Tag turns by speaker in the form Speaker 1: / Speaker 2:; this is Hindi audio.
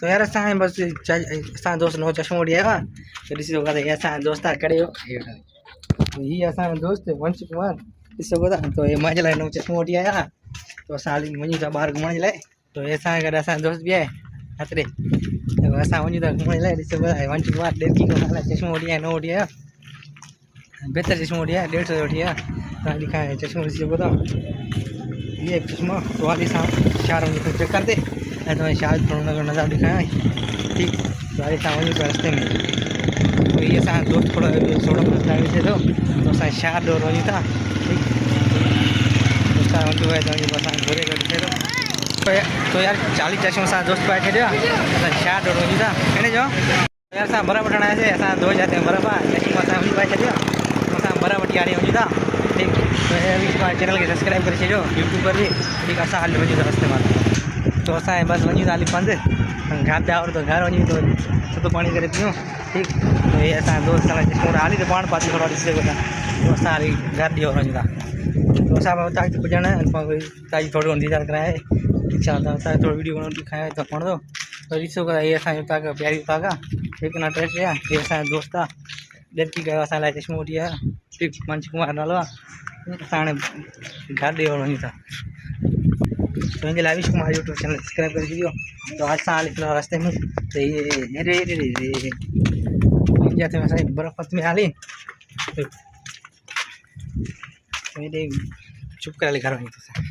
Speaker 1: तो यार असां बस असां दोस्त नो चश्मो वठी आयो आहे त ॾिसी सघो था असां दोस्त आहे करे तो ये असां दोस्त वंश कुमार ॾिसी सघो था तो ये मुंहिंजे लाइ नओं चश्मो वठी आया तो असां हाली वञूं था ॿाहिरि घुमण जे लाइ तो हे असां गॾु असां दोस्त बि आहे हथरे तो असां वञूं था घुमण जे लाइ ॾिसी सघो था वंश कुमार ॾेढ खां चश्मो वठी आया नओं वठी आया बेहतर चश्मो वठी आया 150 वठी आया तव्हां दिखाए चश्मो ॾिसी सघो था ये एक चश्मा तो वाली साहब चार वजे चेक कर दे तो शायद थोड़ा नज़ारा दिखाया ठीक तो वाली साहब वहीं रास्ते में तो ये साहब दोस्त थोड़ा मिनट थे तो असां शार डोर वही था ठीक दोस्त वही है तो बस घोरे थे तो यार 40 चश्मो असां दोस्त पाए छॾियो असां शार डोर वही था कहने जो यार असां बर्फ़ वठण आयासीं असां 2 जाते बर्फ़ आहे चश्मो असां वही पाए छॾियो असां बर्फ़ वठी हाणे वञूं था ठीक तो चैनल के सब्सक्राइब कर छो यूट्यूब पर भी ठीक असां हाली वञूं था रस्ते मां तो असां बस वञूं था हाली पंधि घर ते और तो घर वञूं तो छतो पाणी करे पियूं ठीक तो ये असां दोस्त चश्मो हाली तो पाण पाती थोड़ा ॾिसी सघो था तो असां हाली घर ॾियो वञूं था तो असां उतां पुॼण ताजी थोरो इंतज़ारु कराए इच्छा था उतां थोरो वीडियो ॾेखारे त पवंदो तो ॾिसी सघो था ये असांजो उतां खां प्यारी उतां खां हिकु न टे आहे ये असांजो दोस्त आहे ॾेरकी कयो असां लाइ चश्मो वठी आया ठीक वंश कुमार नालो आहे असां हाणे घर ॾे वञूं था तो इनके live Kumar YouTube channel subscribe कर दीजिए तो आज साल इतना रास्ते में तो ये जाते हैं बर्फ में हाली तो चुप करा लिखा रहा